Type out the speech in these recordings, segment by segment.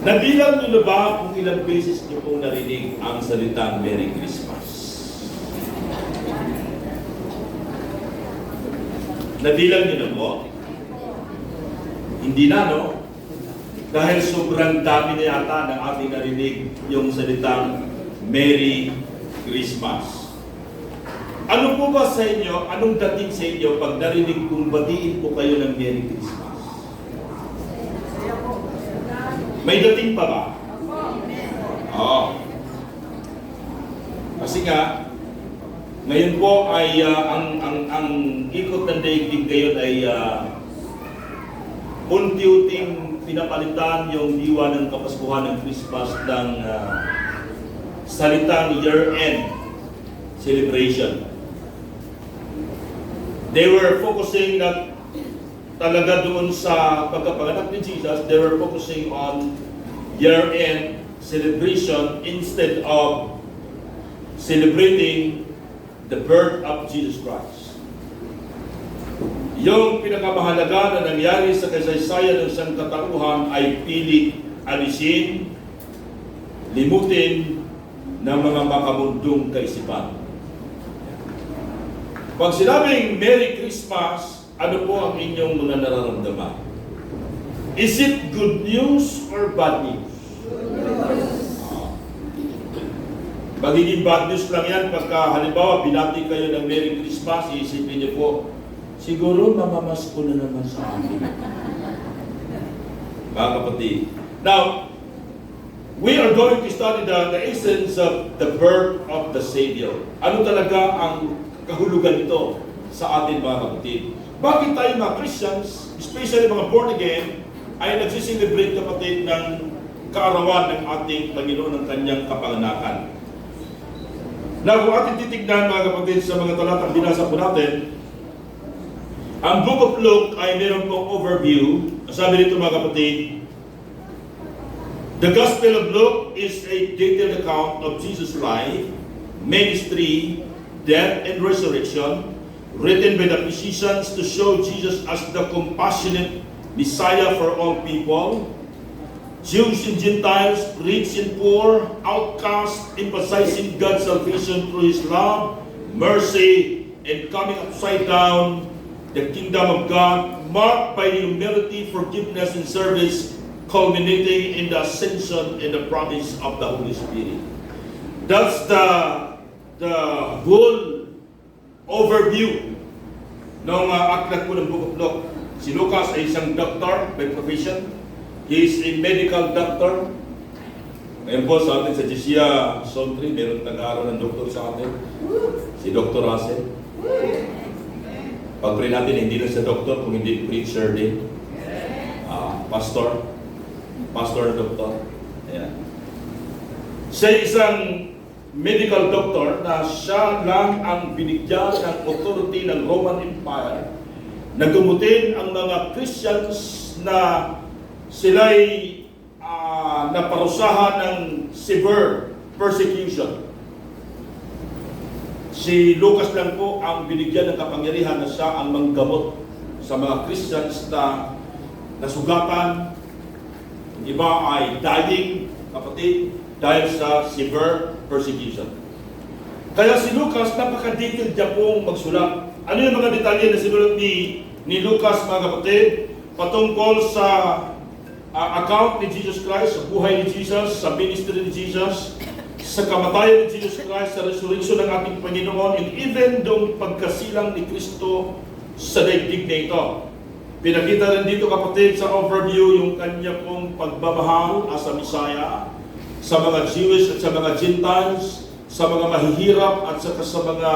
Nabilang niyo na ba kung ilang beses niyo pong narinig ang salitang Merry Christmas? Nabilang niyo na po? Hindi na, no? Dahil sobrang dami na yata ng ating narinig yung salitang Merry Christmas. Ano po ba sa inyo, anong dating sa inyo pag narinig kong batiin po kayo ng Merry Christmas? May dating pa ba? Oo. Kasi nga, ngayon po ay ang ikot ng daigdig ngayon ay unti-unting pinapalitan yung diwa ng Kapaskuhan ng Christmas ng salitang year-end celebration. They were focusing not talaga doon sa pagkapanganak ni Jesus, they were focusing on year-end celebration instead of celebrating the birth of Jesus Christ. Yung pinakamahalaga na nangyari sa kasaysayan ng sangkatauhan ay pilit alisin, limutin ng mga makamundong kaisipan. Pag sinabing Merry Christmas, ano po ang inyong mga nararamdaman? Is it good news or bad news? Magiging bad news lang yan pagka halimbawa binati kayo ng Merry Christmas, iisipin niyo po, siguro mamamas ko na naman sa amin. Mga kapatid. Now, we are going to study the essence of the birth of the Savior. Ano talaga ang kahulugan nito sa atin mga kapatid? Bakit tayo mga Christians, especially mga born again, ay nagsiselebrate kapatid ng kaarawan ng ating Panginoon ng kanyang kapanganakan? Now, kung ating titignan mga kapatid sa mga talatang binasa po natin, ang Book of Luke ay meron pong overview. Sabi dito mga kapatid, the Gospel of Luke is a detailed account of Jesus' life, ministry, death, and resurrection, written by the physicians to show Jesus as the compassionate Messiah for all people, Jews and Gentiles, rich and poor, outcasts, emphasizing God's salvation through His love, mercy, and coming upside down the kingdom of God, marked by humility, forgiveness, and service, culminating in the ascension and the promise of the Holy Spirit. That's the whole overview ng aklat po ng Book of Luke. Si Lucas ay isang doctor by profession. He is a medical doctor. Ngayon po sa atin sa Jisia Zone 3, meron nag-aaral ng doktor sa atin. Si Dr. Russell. Pag-pray natin, hindi lang sa doktor, kung hindi preacher din. Pastor na doktor. Ayan. Siya isang medical doctor na siya lang ang binigyan ng authority ng Roman Empire na gumutin ang mga Christians na sila'y naparusahan ng severe persecution. Si Lucas lang po ang binigyan ng kapangyarihan na siya ang manggamot sa mga Christians na nasugatan. Iba ay dying, kapatid, dahil sa severe persecution. Kaya si Lucas, napaka-detailed niya pong magsulat. Ano yung mga detalye na sinulat ni Lucas, mga kapatid, patungkol sa account ni Jesus Christ, sa buhay ni Jesus, sa ministry ni Jesus, sa kamatayan ni Jesus Christ, sa resurrection ng ating Panginoon, and even doong pagkasilang ni Kristo sa daigdig na ito. Pinakita rin dito kapatid sa overview yung kanya pong pagmamahal as a Messiah sa mga Jewish at sa mga Gentiles, sa mga mahihirap at sa mga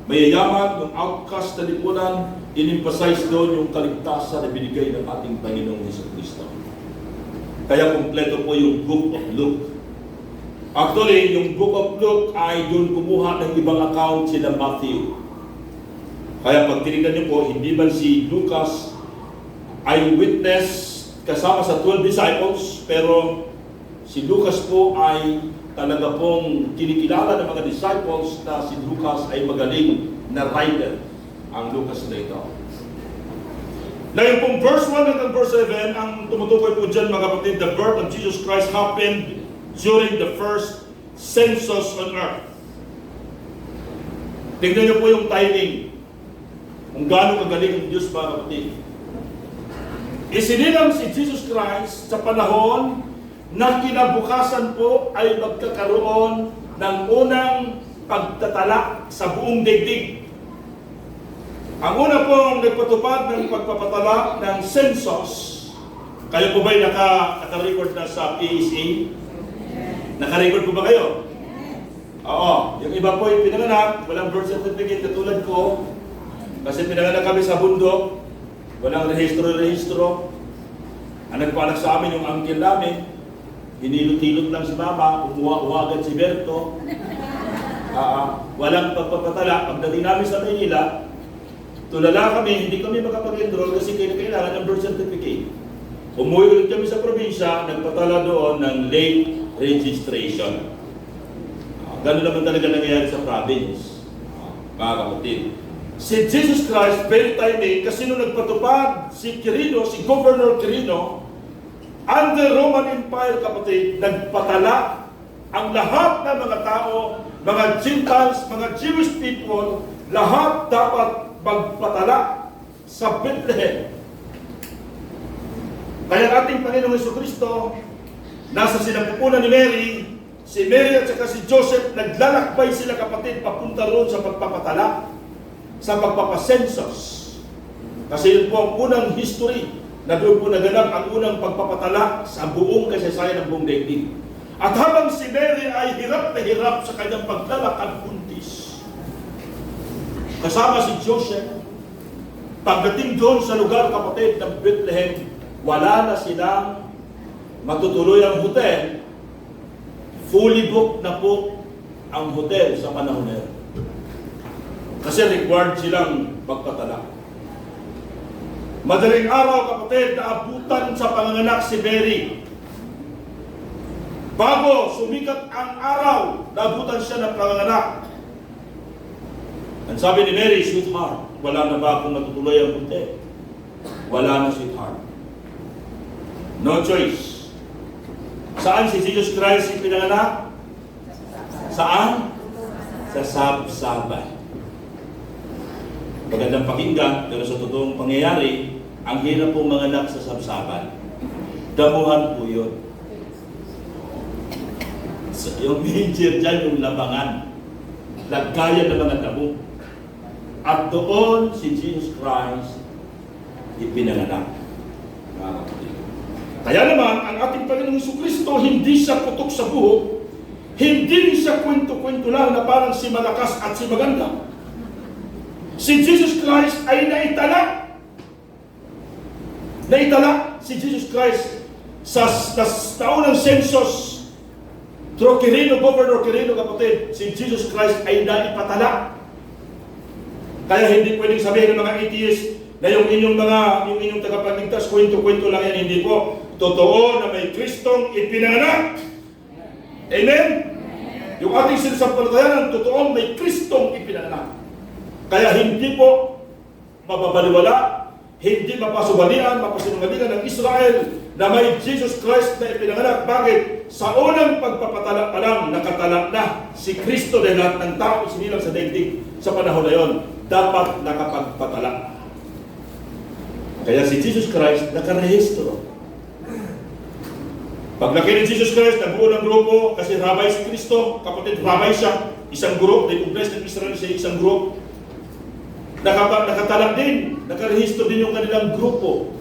mayayaman, yung outcast na lipunan, in-emphasize doon yung kaligtasan na binigay ng ating Panginoong Jesucristo. Kaya kumpleto po yung Book of Luke. Actually, yung Book of Luke ay doon kumuha ng ibang account sila Matthew. Kaya pag tinignan niyo po, hindi man si Lucas ay witness kasama sa 12 disciples, pero si Lucas po ay talaga pong kinikilala ng mga disciples na si Lucas ay magaling na writer, ang Lucas na ito. Na yung pong verse 1 hanggang verse 7, ang tumutukoy po dyan mga kapatid, the birth of Jesus Christ happened during the first census on earth. Tingnan niyo po yung timing. Kung gaano kagaling ang Diyos mga kapatid. Isinilang si Jesus Christ sa panahon na kinabukasan po ay magkakaroon ng unang pagtatala sa buong daigdig. Ang una pong nagpatupad ng pagpapatala ng census. Kayo po ba'y naka-record na sa PSA? Naka-record po ba kayo? Oo. Yung iba po yung pinanganak, walang birth certificate katulad ko. Kasi pinanganak kami sa bundok, walang rehistro. Ang nagpaanak sa amin yung uncle namin, hinilot-hilot lang si mama, umuha-uwagan si Berto. Walang pagpapatala. Pagdating namin sa Maynila, tulala kami, hindi kami makapag-enroll kasi kailangan ng birth certificate. Umuwi ulit kami sa probinsya, nagpatala doon ng late registration. Ganun naman talaga nangyayari sa province. Mga kapatid. Si Jesus Christ, very timing, kasi nung nagpatupad si Quirino, si Governor Quirino, under Roman Empire, kapatid, nagpatala ang lahat ng mga tao, mga Gentiles, mga Jewish people, lahat dapat magpatala sa Bethlehem. Kaya ating Panginoong Jesucristo, nasa sinapupunan ni Mary, si Mary at saka si Joseph, naglalakbay sila kapatid papunta roon sa pagpapatala, sa pagpapasensus. Kasi yun po ang unang history na doon po naganap ang unang pagpapatala sa buong kasaysayan ng buong daigdig. At habang si Mary ay hirap na hirap sa kanyang paglalakad buntis, kasama si Joseph, pagdating doon sa lugar kapatid ng Bethlehem, wala na silang matutuluyang hotel. Fully booked na po ang hotel sa panahon na yun. Kasi required silang magpatala. Madaling araw kapatid, naabutan sa panganganak si Mary. Bago sumikat ang araw, naabutan siya ng panganganak. Ang sabi ni Mary, sweetheart, wala na ba akong matutuloy ang hotel? Wala na, sweetheart. No choice. Saan si Jesus Christ ipinanganak? Saan? Sa Sabsaban. Magandang pakinggan, pero sa totoong pangyayari, ang hirap pong manganak sa Sabsaban. Damuhan po yun. Yung manger dyan, yung labangan. Lagkayan ng mga damo. At doon si Jesus Christ ipinanganak. Kaya naman, ang ating Panginoong Jesucristo, hindi siya putok sa buhok, hindi siya kwento-kwento lang na parang si malakas at si maganda. Si Jesus Christ ay naitala. Naitala si Jesus Christ sa taunang census. Through Quirino, Governor Quirino, kapatid, si Jesus Christ ay naipatala. Kaya hindi pwedeng sabihin ng mga atheists na yung inyong tagapagligtas, kwento-kwento lang yan. Hindi po. Totoo na may Kristong ipinanganak. Amen? Yung ating sinasampalatayan, totoong may Kristong ipinanganak. Kaya hindi po mababaliwala, hindi mapasubalian, mapasinungalingan ng Israel na may Jesus Christ na ipinanganak. Bakit? Sa unang pagpapatala pa lang, nakatala na si Kristo dahil lahat ng tao isinilang sa daigdig sa panahon na yon, dapat nakapagpatala. Kaya si Jesus Christ nakarehistro. Paglaki ni Jesus Christ, nabuo ng grupo, kasi rabay si Kristo, kapatid, rabay siya, isang group, nag-bless ng Israel sa isang group. Nakatala din, nakarehistro din yung kanilang grupo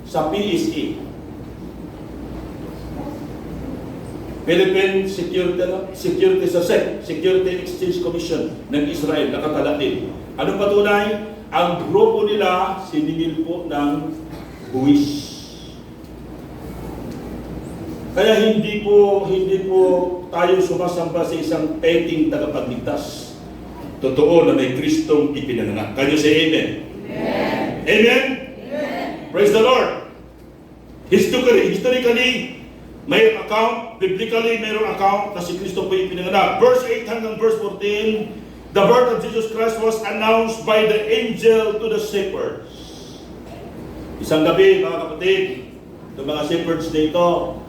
sa PSA. Philippine Security Exchange Commission ng Israel, nakatala din. Anong patunay? Ang grupo nila siningil po ng buwis. Kaya hindi po tayo sumasamba sa isang peking tagapagligtas. Totoo na may Kristong ipinanganak. Can you say amen? Amen? Amen? Amen. Praise the Lord. Historically, may account, biblically mayroong account na si Kristo po ipinanganak. Verse 8 hanggang verse 14, the birth of Jesus Christ was announced by the angel to the shepherds. Isang gabi, mga kapatid, itong mga shepherds dito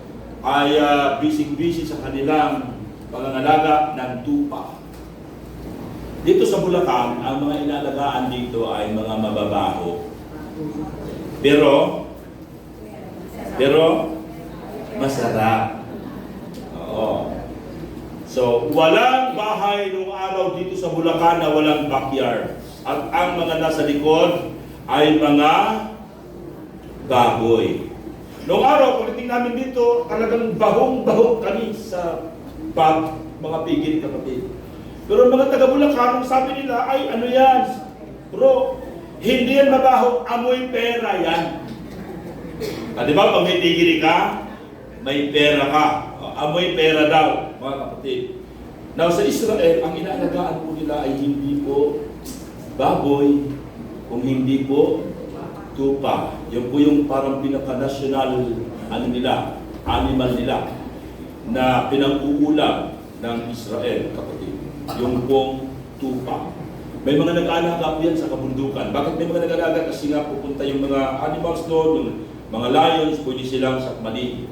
ay busy-busy sa kanilang pangangalaga ng tupa. Dito sa Bulacan, ang mga inalagaan dito ay mga mababaho. Pero masarap. Oo. So, walang bahay noong araw dito sa Bulacan na walang backyard. At ang mga nasa likod ay mga baboy. Noong araw, pagdating namin dito, talagang bahong-bahong kami sa mga pigil, kapatid. Pero mga taga-Bulacan, sabi nila, ay ano yan? Bro, hindi yan mabaho, amoy pera yan. Di ba, pag may tigiri ka, may pera ka. Amoy pera daw, mga kapatid. Now, sa Israel, ang inaalagaan po nila ay hindi po baboy, kung hindi po tupa. Yun po yung parang pinaka-national animal nila na pinag-uulam ng Israel, kapatid. Yung pong tupa. May mga nag-aalaga po yan sa kabundukan. Bakit may mga nag-aalaga? Kasi nga pupunta yung mga animals doon, yung mga lions, pwede silang sakmali.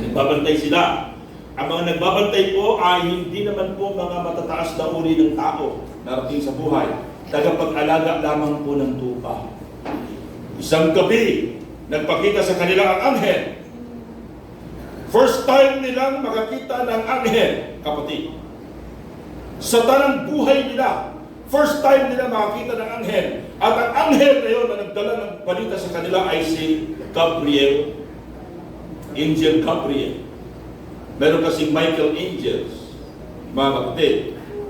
Nagbabantay sila. Ang mga nagbabantay po ay hindi naman po mga matataas na uri ng tao narating sa buhay. Tagapag-alaga lamang po ng tupa. Isang gabi, nagpakita sa kanila ang anghel. First time nilang makakita ng anghel, kapatid. Sa tanang buhay nila, first time nila makakita ng anghel. At ang anghel na yun na nagdala ng balita sa kanila ay si Gabriel. Angel Gabriel. Meron kasing Michael Angels, mga kapatid.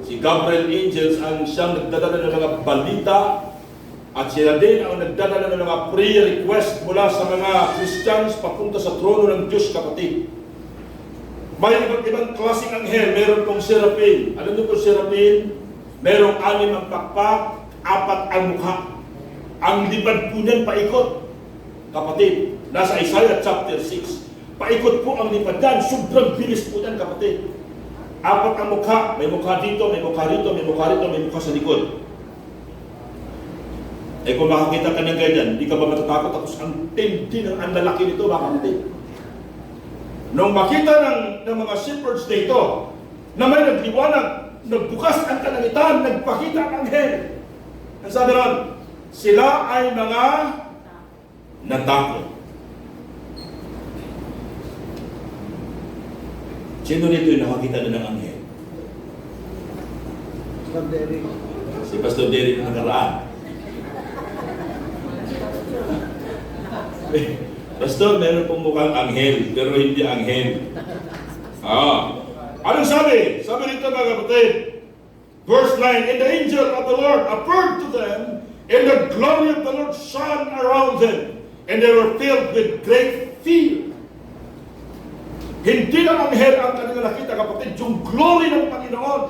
Si Gabriel Angels ang siyang nagdadala ng mga balita at sila din ang nagdadala ng mga prayer request mula sa mga Christians papunta sa trono ng Diyos, kapatid. May iba't ibang klaseng anghel. Meron pong seraphim. Alam niyo po seraphim? Merong 6 ang pakpak, 4 ang mukha. Ang libad po niyan paikot, kapatid. Nasa Isaiah chapter 6. Paikot po ang lipad yan. Sobrang bilis po yan, kapatid. 4 ang mukha. May mukha dito, may mukha rito, may mukha rito, may mukha sa likod. Eh kung makakita ka ng ganyan, hindi ka ba matatakot? Tapos ang tindi ng ang lalaki nito, mga kapatid. Nung makita ng mga shepherds dito, na may nagliwanag, nagbukas ang kalangitan, nagpakita ang anghel. Ang sabi ron, sila ay mga natakot. Sino nito yung nakakita na ng anghel? Si Pastor Derek na nakaraan. Pastor, meron pong mukhang anghel, pero hindi anghel. Anong sabi? Sabi nito, mga kapatid, verse 9, and the angel of the Lord appeared to them, and the glory of the Lord shone around them, and they were filled with great fear. Hindi lang anghel ang kanilang nakita, kapatid, yung glory ng Panginoon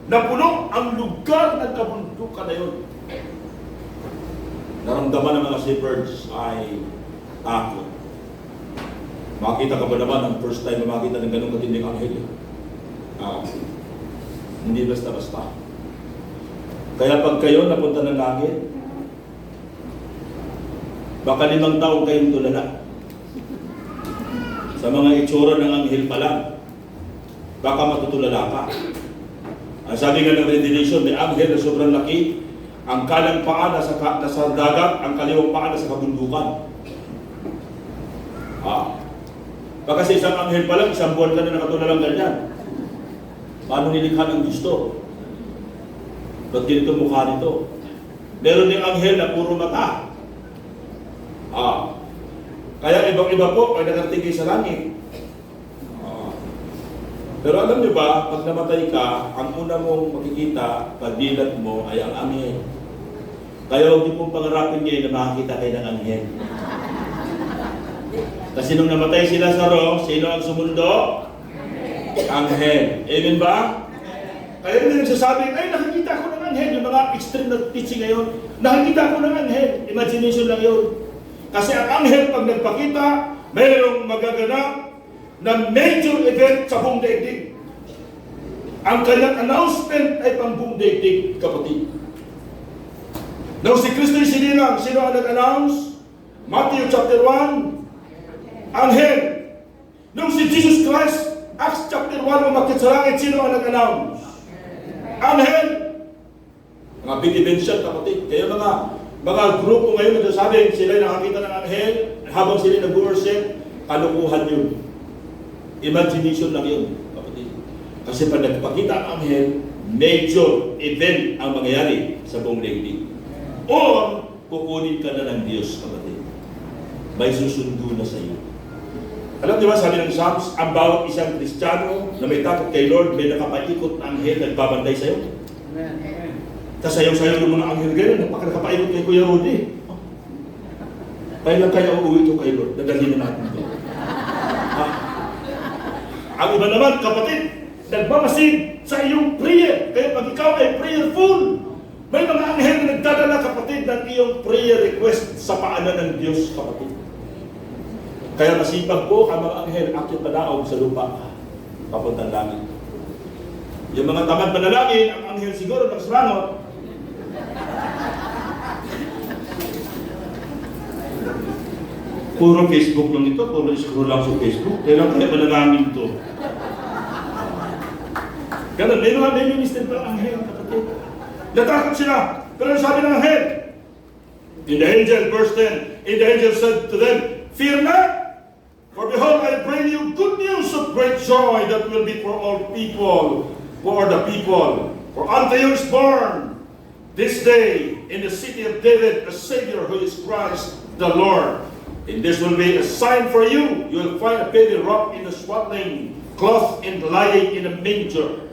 na puno ang lugar ng kabundukan na yun. Naramdaman ng mga shepherds ay takot. Makita ka ba naman ang first time na makita ng ganong katinding anghel? Hindi basta-basta. Kaya pag kayo napunta ng langit, baka 5 taon kayong tulala. Sa mga itsura ng anghel pa lang, baka matutulala ka. Ang sabi nga ng Revelation, may anghel na sobrang laki, ang kalang paa nasa dagat, ang kaliwang paa nasa kabundukan. Baka sa isang anghel pa lang, 1 buwan ka na nakatulalang ganyan. Paano nilikha ng gusto? Ba't ganito mukha nito? Meron ding anghel na puro mata. Kaya ibang-iba po ay nakarating sa langit. Pero alam niyo ba, pag namatay ka, ang una mong makikita, pagdilat mo ay ang anghel. Kaya huwag niyo pong pangarapin ngayon na makakita kayo ng anghel. Kasi nung namatay sila sa sino ang sumundo? Anghel. Amen ba? Kaya hindi nagsasabing, ay nakikita ko ng anghel. Yung mga extreme na teaching ngayon, nakikita ko ng anghel. Imagination lang yun. Kasi ang anghel pag nagpakita, mayroong magaganap na major event sa buong daigdig. Ang kanyang announcement ay pang buong daigdig, kapatid. Nung si Kristo yung sinilang, sino ang nag-announce? Matthew chapter 1, anghel. Nung si Jesus Christ, Acts chapter 1, umakyat sa langit, sino ang nag-announce? Anghel. Mga binibensyal, kapatid. Kaya mga grupo ngayon nagsasabi, sila nakakita ng anghel, habang sila nag-worship, kalukuhan yun. Imagination lang yun, kapatid. Kasi pag nagpakita ang anghel, major event ang mangyayari sa buong daigdig. Or, kukunin ka na ng Diyos, kapatid. May susundo na sa iyo. Alam niyo ba, sabi ng Psalms, ang bawat isang Kristiyano na may takot kay Lord, may nakapaikot na anghel nagbabantay sa iyo. Tapos sayaw-sayaw ng mga anghel gano'n, napaka-nakapaikot kay Kuya Rudy. Kailan kaya uuwi ito kay Lord? Dadalhin na natin ito. Ang iba naman, kapatid, nagmamasid sa iyong prayer. Kaya pag ikaw ay prayerful, may mga anghel na nagdadala, kapatid, ng iyong prayer request sa paanan ng Diyos, kapatid. Kaya masipag po ang mga anghel akyat padaog sa lupa, papuntang langit. Yung mga tamad manalangin, ang anghel siguro nagsulangot. Puro Facebook lang ito, puro scroll lang sa Facebook. Kailan kaya manalangin ito? Ganun, may minister pa ang anghel, kapatid. Natakot sila. Pero sabi ng anghel, in the angel, verse 10, in the angel said to them, fear not, for behold, I bring you good news of great joy that will be for all people, for the people. For unto you is born this day in the city of David a Savior who is Christ the Lord. And this will be a sign for you. You will find a baby wrapped in a swaddling cloth and lying in a manger.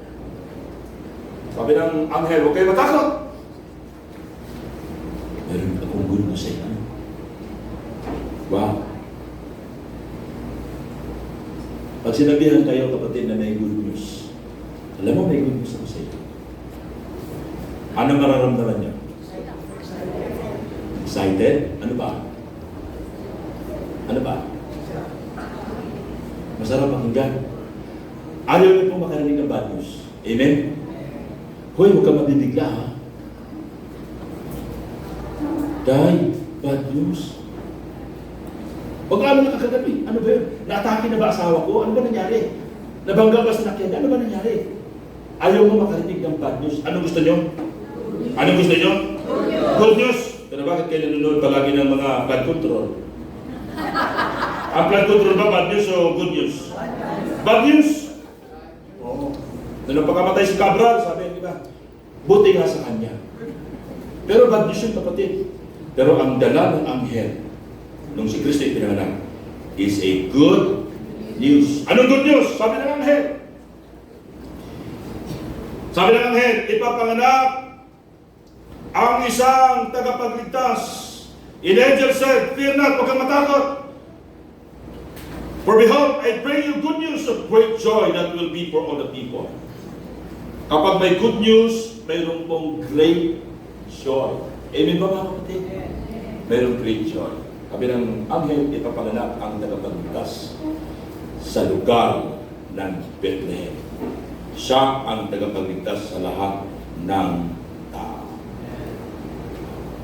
Sabi ng anghel, huwag kayo matakot. Meron akong good news sa inyo. Wow. Pag sinabihan kayo, kapatid, na may good news, alam mo, may good news ako sa iyo. Ano mararamdaman niyo? Excited? Ano ba? Ano ba? Masarap pakinggan. Ayaw niyo pong makarinig ng bad news. Amen? Hoy, huwag ka mabibigla, ha? Dahil, bad news. Huwag ka nakakagabi. Ano ba yun? Naatake na ba asawa ko? Ano ba nangyari? Nabangga ba sa nakyan? Ano ba nangyari? Ayaw mo makarinig ng bad news. Ano gusto nyo? Ano gusto nyo? Good news. Pero bakit kayo nanonood palagi ng mga blood control? Ang blood control ba bad news o good news? Bad news. Oo. Nung pagkamatay si Cabral, sabi, di ba? Buti nga sa kanya. Pero bad news yun, kapatid. Pero ang dala ng anghel, nung si Kristo ipinanganak, is a good news. Anong good news? Sabi ng anghel. Sabi ng anghel, ipapanganak ang isang tagapagligtas. In angel said, fear not, huwag kang matakot. For behold, I bring you good news of great joy that will be for all the people. Kapag may good news, mayroon pong great joy. Amen ba mga kapatid? Mayroong great joy. Sabi ng anghel, ipapanganak ang tagapagligtas sa lugar ng Bethlehem. Siya ang tagapagligtas sa lahat ng tao.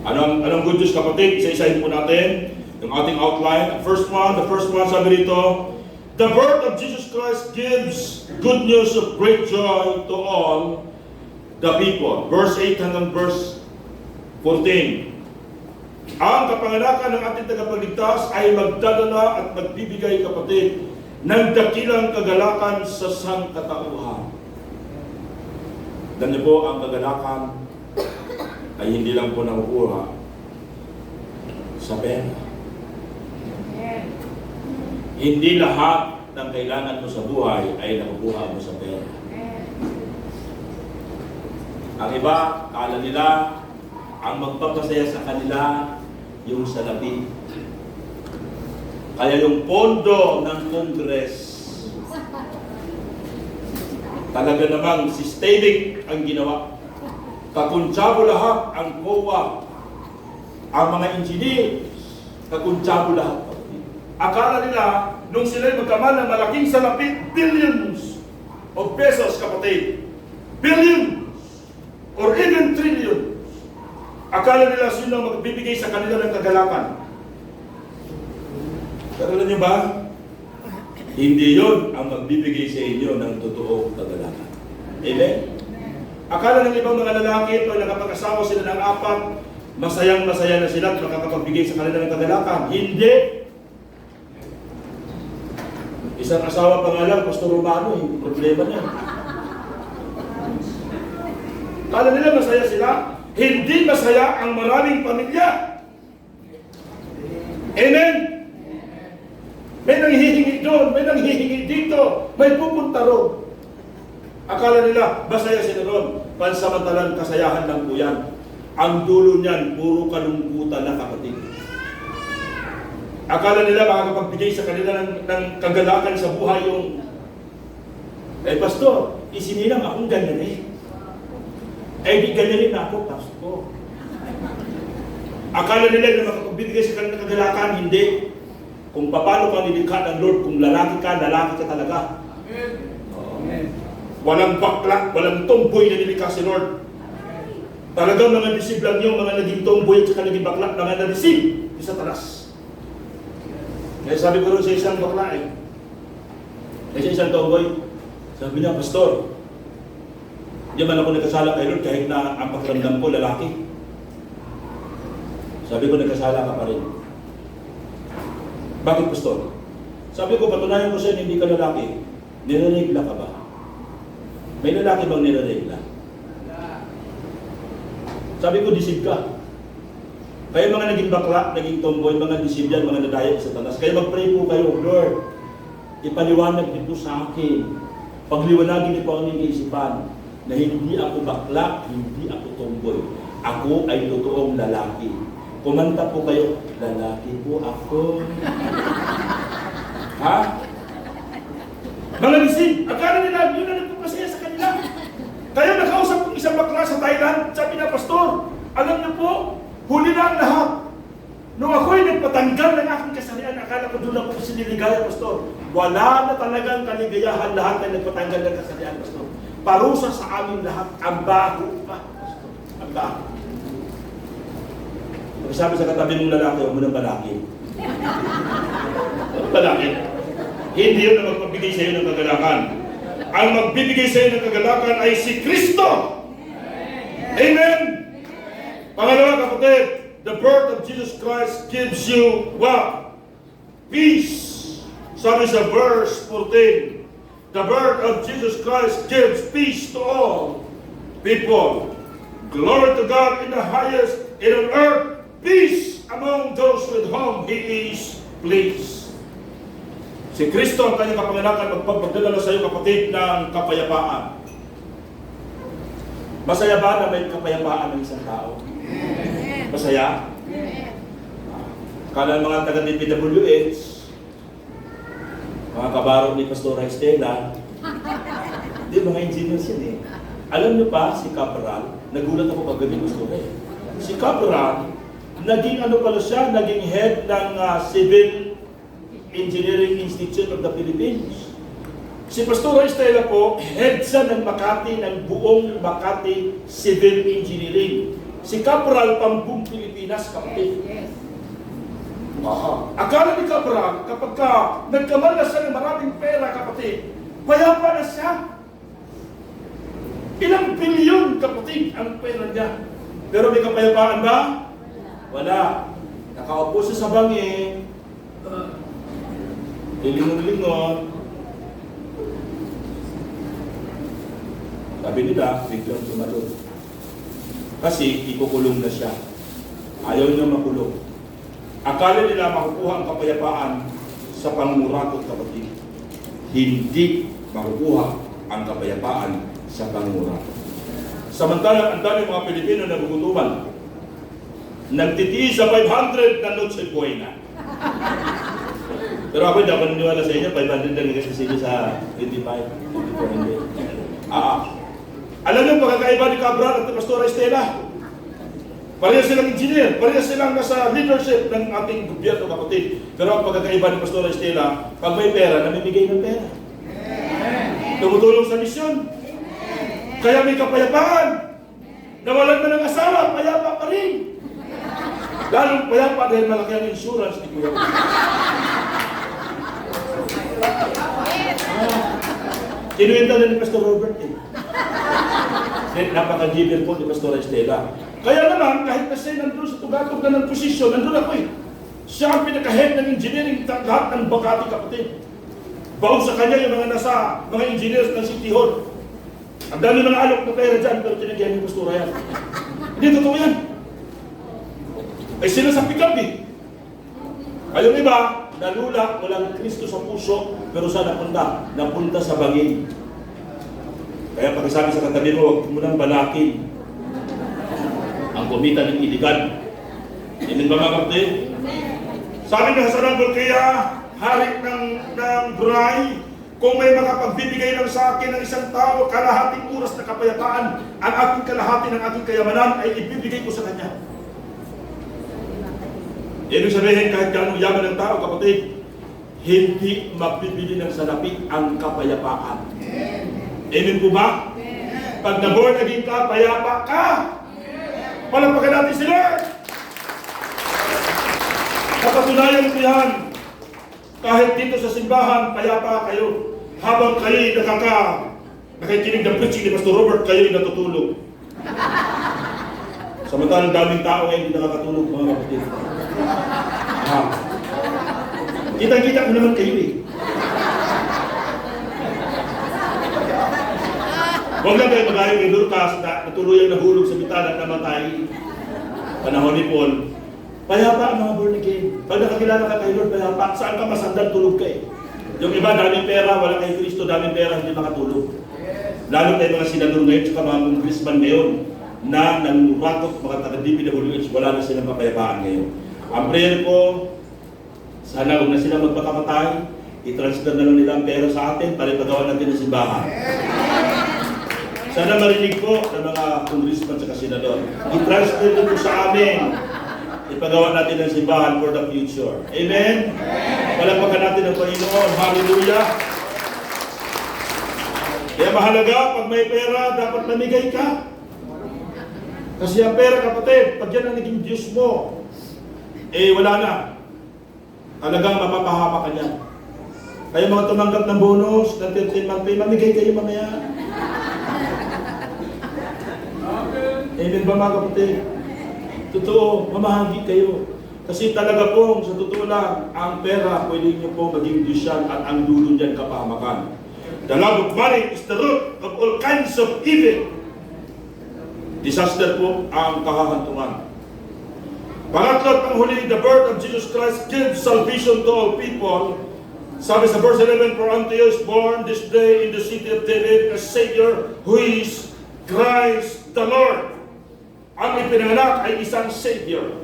Anong good news, kapatid? Isa-isahin po natin yung ating outline. The first one, sabi rito, the birth of Jesus Christ gives good news of great joy to all the people. Verse 8 hanggang verse 14. Ang kapanganakan ng ating tagapagligtas ay magdadala at magbibigay, kapatid, ng dakilang kagalakan sa sangkatauhan. Dahil po, ang kagalakan ay hindi lang po nakukuha sa pera. Hindi lahat ng kailangan mo sa buhay ay nakukuha mo sa pera. Ang iba, kala nila, ang magpapasaya sa kanila, yung salapi. Kaya yung pondo ng Congress, talaga namang systemic ang ginawa. Kakuntsabo lahat ang COA, ang mga engineers, kakuntsabo lahat. Akala nila, nung sila'y magkaman ng malaking salapi, billions of pesos, kapatid. Billions or even trillions Akala nila sino ang magbibigay sa kanila ng kagalakan. Pero alam niyo ba? Hindi yon ang magbibigay sa inyo ng totoong kagalakan. Amen? Akala ng ibang mga lalaki, pag nakapag-asawa sila ng 4, masayang-masaya na sila at makakapagbigay sa kanila ng kagalakan. Hindi! Isang asawa pa nga lang, Pastor Romano, hindi problema niya. Akala nila masaya sila, hindi masaya ang maraming pamilya. Amen? May nanghihingi doon, may nanghihingi dito, may pupunta roon. Akala nila, masaya sila roon. Pansamantalang kasayahan lang po yan. Ang dulo niyan, puro kalungkutan na kapatid. Akala nila makakapagbigay sa kanila ng kagalakan sa buhay yung, Pastor, isinilang akong ganyan eh. Di ganyan rin ako, Pastor. Akala nila na makapagbigay sa kanila ng kagalakan, hindi. Kung paano ka nilikha ng Lord, kung lalaki ka talaga. Amen. Walang bakla, walang tomboy na nilikha si Lord. Talagang mga disib lang yung mga naging tomboy at saka naging bakla, mga na-disib ni Satanas. Kaya sabi ko rin sa isang bakla sa isang tomboy, sabi niya, Pastor, di man ako nagkasala kay Lord kahit na ang pakiramdam ko lalaki. Sabi ko, nagkasala ka pa rin. Bakit, Pastor? Sabi ko, patunayan ko sa'yo, hindi ka lalaki. Nireregla ka ba? May lalaki bang nireregla? Sabi ko, disib ka. Kaya mga naging bakla, naging tomboy, mga disib yan, mga nadaya sa Satanas. Kaya mag-pray po kayo, Lord, ipaliwanag dito sa akin. Pagliwanagin niyo po ang inyong kaisipan na hindi ako bakla, hindi ako tomboy. Ako ay totoong lalaki. Kumanta po kayo, lalaki po ako. Ha? Mga disib, akala nila, yun na nagpapasaya sa kanila. Kaya nakausap kong isang bakla sa Thailand, sabi na, Pastor, alam niyo po, huli na ang lahat. Nung ako'y nagpatanggal ng aking kasarian, akala ko doon ako siniligaya, Pastor. Wala na talagang kaligayahan lahat na nagpatanggal ng kasarian, Pastor. Parusa sa amin lahat, ang bago pa, Pastor. Ang bago. Sabi sa katabi mong lalaki, huwag mo nang balaki. Balaki. Hindi yun ang magbibigay sa iyo ng kagalakan. Ang magbibigay sa iyo ng kagalakan ay si Kristo. Amen? Pangalawa, kapatid, the birth of Jesus Christ gives you what? Peace. Sabi sa verse 14, the birth of Jesus Christ gives peace to all people. Glory to God in the highest, in on earth, peace among those with whom He is pleased. Si Kristo ang kanyang kapanganakan magpagdala sa iyo, kapatid, ng kapayapaan. Masaya ba na may kapayapaan ng isang tao? Masaya? Kala mga taga-DPWH, mga kabarok ni Pastor Estela, di mga engineers yan eh. Alam niyo pa, si Capral, nagulat ako paggabi Pastor eh. Si Capral, naging ano pala siya, naging head ng Civil Engineering Institute of the Philippines. Si Pastor Estela po, head siya ng Makati, ng buong Makati Civil Engineering. Si Capral, pambuong Pilipinas, kapatid. Akala ni Capral, kapag nagkamal na siya ng maraming pera, kapatid, payapa na siya. Ilang bilyon, kapatid, ang pera niya. Pero may kapayapaan ba? Wala. Nakaupo siya sa bangin. Lilingon-lingon. Sabi nila, biglang tumalon. Kasi ikukulong na siya. Ayaw niya makulong. Akala nila makukuha ang kapayapaan sa pangurakot, kapatid. Hindi makukuha ang kapayapaan sa pangurakot. Samantalang ang dami mga Pilipino na nagugutuman, nagtitiis sa 500 na noche buena. Pero ako hindi ako naniwala sa inyo, 500 lang kasi sa inyo sa 25. Alam niyo, pagkakaiba ni Cabral at ni Pastor Estela, parehas silang engineer, parehas silang nasa leadership ng ating gobyerno, kapatid. Pero ang pagkakaiba ni Pastor Estela, pag may pera, namimigay ng pera. Tumutulong sa misyon. Kaya may kapayapaan. Nawalan man ng asawa, payapa pa rin. Lalong payapa dahil malaki ang insurance ni Kuya. Kinuwenta na ni Pastor Robert eh. Napaka-giver po ni Pastor Estela. Kaya naman, kahit na siya nandun sa tugatog na ng posisyon, nandun ako eh. Siya ang pinaka-head ng engineering lahat ng Makati, kapatid. Baon sa kanya yung mga nasa, mga engineers ng City Hall. Ang dami ng alok na pera dyan, pero tinagyan ni Pastor yan. Hindi, totoo yan. Ay sila sa pick-up eh. Ay yung iba, nalula, walang Kristo sa puso, pero saan napunta? Napunta sa bangin. Kaya pagkasabi sa katabi mo, huwag mo nang balakin ang kumita ng iligan. Hindi ba mga kapatid? Sabi nga sa Rambol, kaya hari ng Buray, kung may mga pagbibigay lang sa akin ng isang tao, kalahating oras na kapayapaan, ang aking kalahati ng aking kayamanan ay ibibigay ko sa kanya. Ibig sabihin, kahit gaano yaman ng tao, kapatid, hindi magbibili ng salapi ang kapayapaan. Amen po ba? Pag na-born again ka, payapa ka. Palampakan natin si Lord. Kapatunayan ko yan. Kahit dito sa simbahan, payapa kayo. Habang kayo'y nakikinig ng preaching ni Pastor Robert, kayo'y natutulog. Samantalang daming tao ngayon hindi nakakatulog, mga kapatid. Kita-kita ko naman kayo eh. Huwag lang kayo magayo kay Dorcas na natuluyang nahulog sa bitala at namatay. Panahon ni Paul. Payapa ang mga born again. Pag nakakilala ka kay Lord, payapa. Saan ka masandal, tulog ka eh. Yung iba, daming pera, wala kay Kristo, daming pera, hindi makatulog. Lalo tayo mga senador ngayon, saka mga congressman ngayon, na nanuratot mga taga-DPWH, wala na silang kapayapaan ngayon. Ang prayer ko, sana huwag na sila magpakamatay, i-transfer na lang nila ang pera sa atin para ipagawa natin ang simbahan. Sana marinig po ng mga congressman sa senador. I-transfer nyo po sa amin. Ipagawa natin ang simbahan for the future. Amen? Palapakan natin ang Panginoon. Hallelujah! Kaya mahalaga, pag may pera, dapat namigay ka. Kasi ang pera, kapatid, pag yan ang naging Diyos mo, eh wala na. Talagang mapapahama ka niya. Kaya mga tumanggap ng bonus, ng 13-month pay, mamigay kayo mamaya. Amen ba mga kapatid? Totoo, mamahagi kayo. Kasi talaga po, sa totoo lang, ang pera, pwede nyo po maging Diyos yan at ang dulo niyan kapahamakan. The love of money is the root of all kinds of evil. Disaster po ang kahahantungan. Pangatlo at panghuli, the birth of Jesus Christ gives salvation to all people. Sabi sa verse 11, for unto you is born this day in the city of David a Savior who is Christ the Lord. Ang ipinanganak ay isang Savior.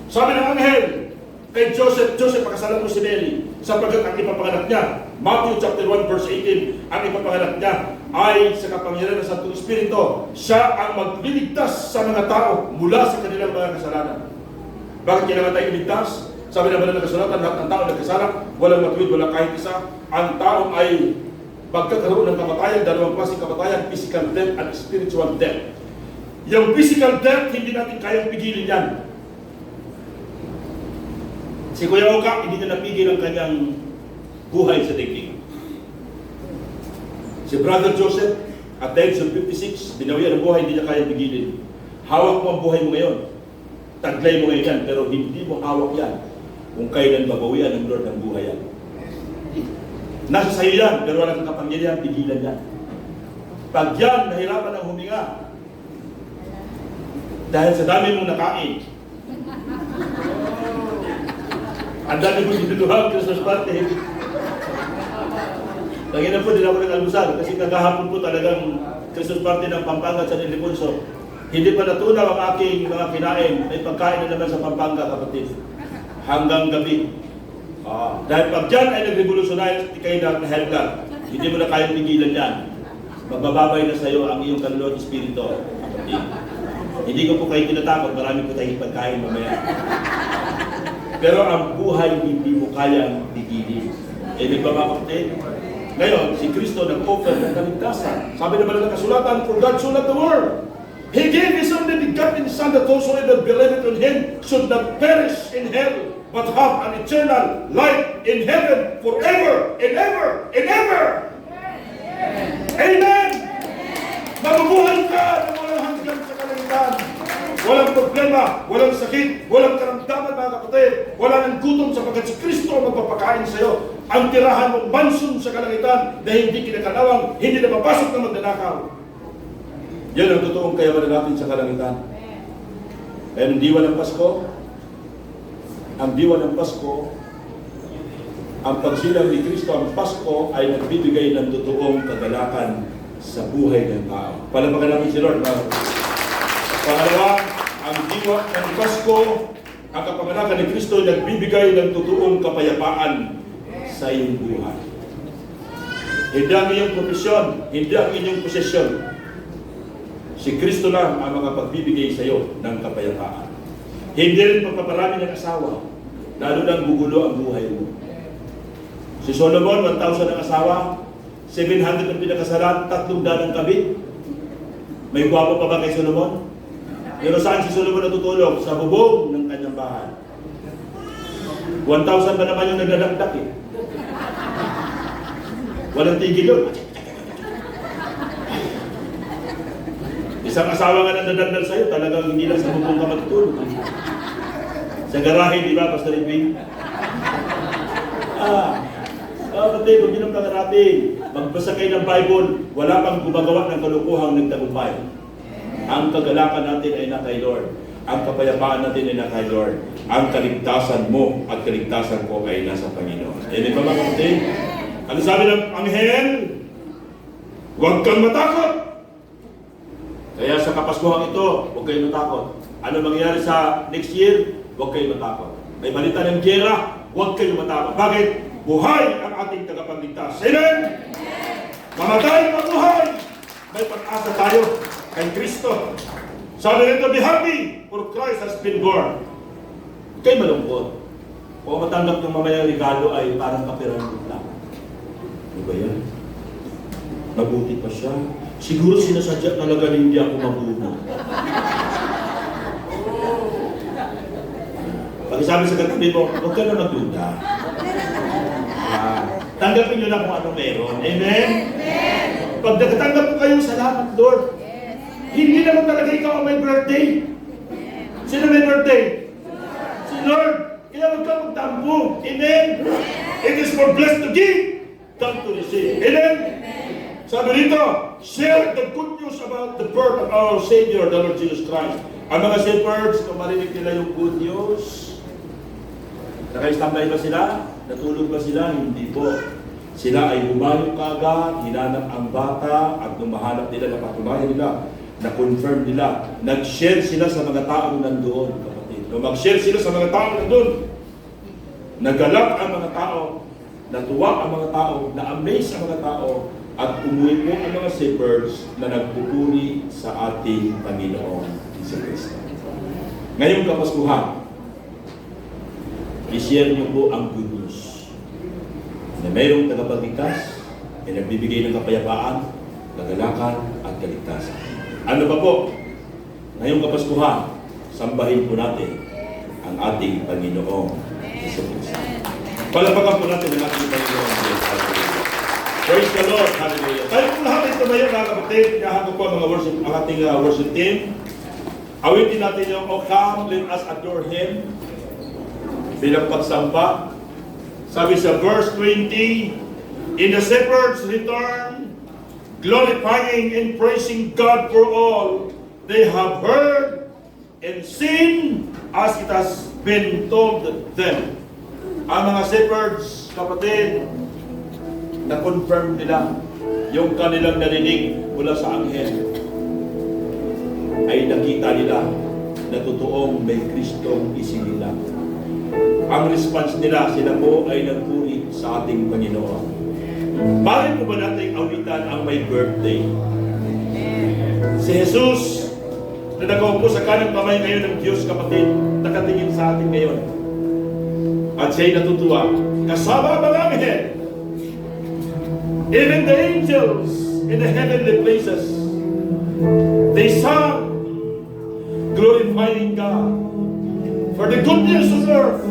Sabi ng anghel kay Joseph, pakasalan mo si Mary, sapagkat ang ipapanganak niya, Matthew chapter 1 verse 18, ang ipapanganak niya ay sa kapangyarihan ng Santong Espiritu. Siya ang magliligtas sa mga tao mula sa kanilang mga kasalanan. Bakit kailangan tayo iligtas? Sabi naman ng kasulatan, lahat ng tao nagkasala, walang matuwid, walang kahit isa. Ang tao ay pagkakaroon ng kamatayan, dalawang klaseng kamatayan, physical death at spiritual death. Yung physical death, hindi natin kayang pigilin yan. Si Kuya Oka, hindi na napigil ang kanyang buhay sa daigdig. Si Brother Joseph, at the age of 56, binawian ang buhay, hindi niya kayang pigilin. Hawak mo ang buhay mo ngayon. Taglay mo ngayon yan, pero hindi mo hawak yan kung kailan babawian ng Lord ang buhay yan. Nasa sayo yan, pero wala kang kapangyarihan, pigilan yan. Pag yan, nahirapan ng huminga, dahil sa dami mong nakain, ang dami mong dinuluhan, Christmas party. Lagi na po, din ako nag-almusal, kasi kagahapon po talagang Christmas party ng Pampanga sa Ilipunso. Hindi pa natunaw ang aking mga kinain. May pagkain na naman sa Pampanga, kapatid. Hanggang gabi. Dahil pag dyan ay nag-revolutionary, kayo na health lang. Hindi mo na kayang pigilan yan. Magbababay na sa iyo ang iyong kaluluwa at espiritu. Hindi ko po kayo tinatakot, marami po tayong pagkain mamaya. Pero ang buhay hindi mo kayang pigilin. Ibig ba mga kapatid? Ngayon, si Kristo nag-offer ng kaligtasan. Sabi naman ng kasulatan, for God so loved the world, He gave His only begotten Son that whosoever believeth on Him should not perish in hell, but have an eternal life in heaven forever and ever and ever. Amen! Mabubuhay ka na walang hanggan sa kalangitan. Walang problema, walang sakit, walang karamdaman mga kapatid. Wala ng gutom sapagkat si Kristo ang magpapakain sa iyo. Ang tirahan mong mansyon sa kalangitan na hindi kinakalawang, hindi na papasok na magnanakaw. Yan ang totoong kayamanan natin sa kalangitan. Kaya ang diwa ng Pasko, ang pagsilang ni Kristo, ang Pasko ay nagbibigay ng totoong kagalakan sa buhay ng tao. Palapakan natin si Lord. Pangalawa, ang diwa ng Pasko, ang kapanganakan ni Kristo ay nagbibigay ng totoong kapayapaan sa iyong buhay. Hindi ang iyong profesyon, hindi ang inyong posesyon. Si Kristo lang ang makapagbibigay sa iyo ng kapayapaan. Hindi rin pagpaparami ng asawa, lalo nang gugulo ang buhay mo. Si Solomon, 1,000 ang asawa, 700 ang pinakasalan, 300 ang kabit. May gwapo pa ba kay Solomon? Pero saan si Solomon natutulog? Sa bubong ng kanyang bahay. 1,000 ba naman yung nagdadagdag eh? Walang tigil yun. Isang asawa nga nang dadagdag sa'yo, talagang hindi lang sa bubong ka matutulog. Sa garahe, di ba, Pastor Edwin? Kapatid, huwag nyo nang pangarapin. Magbasa kayo ng Bible, wala pang gumagawa ng kalukuhang nagtagumpay. Ang kagalakan natin ay na kay Lord. Ang kapayapaan natin ay na kay Lord. Ang kaligtasan mo at kaligtasan ko ay nasa Panginoon. Amen ba mga kapatid? Ano sabi ng anghel? Huwag kang matakot. Kaya sa Kapaskuhan ito, huwag kayong matakot. Ano mangyayari sa next year? Huwag kayong matakot. May balita ng giyera, huwag kayong matakot. Bakit? Buhay ang ating tagapagligtas. Amen? Mamatay, mabuhay! May pag-asa tayo kay Kristo. Sabi nito, be happy, for Christ has been born. Huwag kayo malungkot. O matanggap ng mamayang regalo ay parang kapiranggot lang. Ano ba yan? Mabuti pa siya. Siguro sinasadya talaga na hindi ako mabuno. Pag sabi sa katabi mo, huwag ka na magduda. Tanggapin nyo na kung anong meron. Amen? Amen. Pag nakatanggap mo kayo, salamat Lord. Yes. Hindi naman talaga ikaw ang may birthday. Sino may birthday? Si Lord. Kaya huwag ka magtampo. Amen? It is for blessed to give, than to receive. Amen? Sabi rito, share the good news about the birth of our Savior, the Lord Jesus Christ. Ang mga shepherds, kung marinig nila yung good news, naka-standby ba sila? Natulog ba sila? Hindi po. Sila ay humayong kaagad, hinanap ang bata, at nung mahanap nila, napatunayan nila, na-confirm nila, nag-share sila sa mga taong nandoon, kapatid. Nung mag-share sila sa mga taong nandoon, nagalak ang mga tao, natuwa ang mga tao, na-amaze ang mga tao, at umuwi po ang mga shepherds na nagpupuri sa ating Panginoon Hesus Kristo. Ngayong Kapaskuhan, i-share niyo po ang good news na mayroong tagapagligtas ay nagbibigay ng kapayapaan, kagalakan at kaligtasan. Ano pa po? Ngayong Kapaskuhan, sambahin po natin ang ating Panginoong Hesus Kristo. Palapakan po natin ang ating Panginoong Hesus Kristo. Praise the Lord! Hallelujah! Tayo po lahat ay tumayo mga kapatid. Inahan ko po ang ating worship team. Awitin natin yung "O come, let us adore Him" bilang pagsamba. Sabi sa verse 20, "In the shepherds return, glorifying and praising God for all they have heard and seen as it has been told them." Ang mga shepherds, kapatid, na-confirm nila yung kanilang narinig mula sa anghel. Ay nakita nila na totoong may Kristong isinilang. Ang response nila, sila po ay nagpuri sa ating Panginoon. Bakit po ba natin awitan ang may birthday? Si Jesus, na nakaupo sa kanang kamay ngayon ng Diyos, kapatid, nakatingin sa atin ngayon. At siya'y natutuwa. Kasama ang mga anghel. Even the angels in the heavenly places, they sang glorifying God. For the good news of earth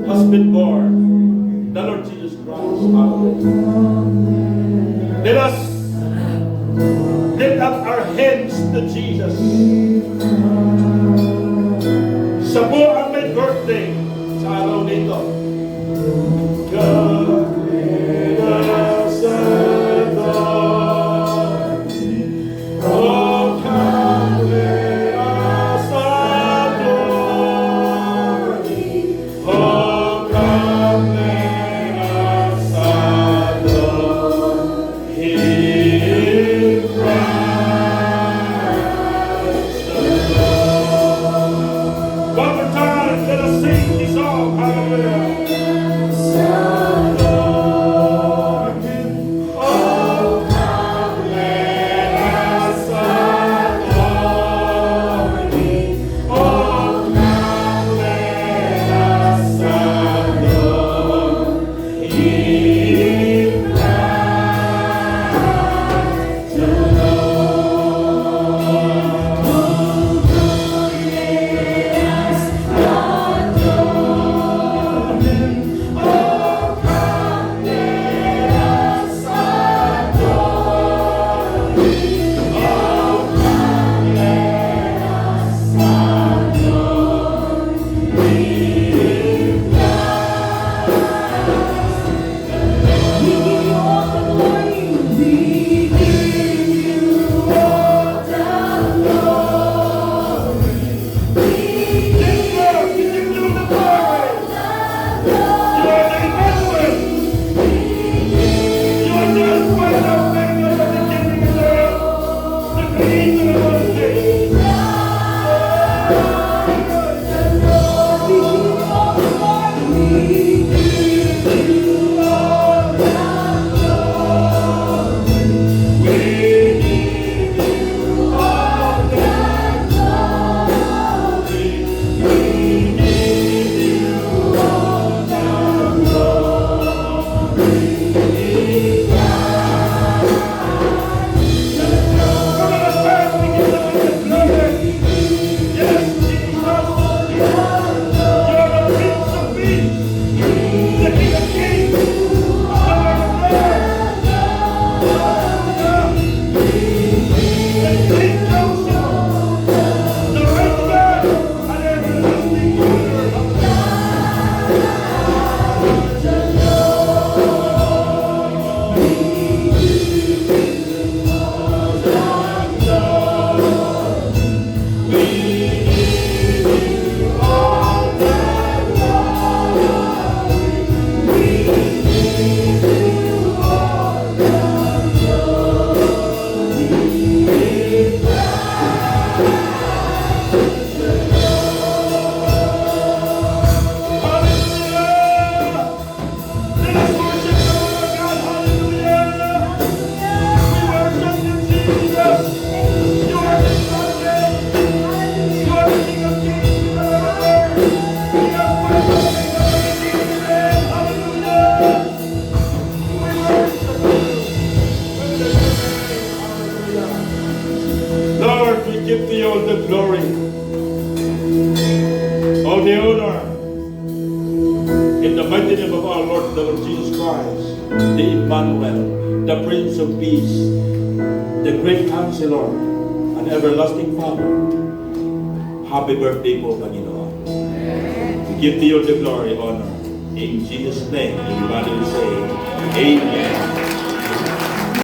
has been born, the Lord Jesus Christ. Hallelujah. Let us lift up our hands to Jesus. Sa buong ang may birthday sa araw nito. God with us adore. Oh, come let us adore. Oh, come let us adore Him, Christ the Lord. One more time, let us sing this song. Hallelujah. Give thee all the glory, all the honor, in the mighty name of our Lord, the Lord Jesus Christ, the Emmanuel, the Prince of Peace, the great Counselor, and everlasting Father. Happy birthday po, Panginoon. We give thee all the glory, honor. In Jesus' name, everybody will say, Amen.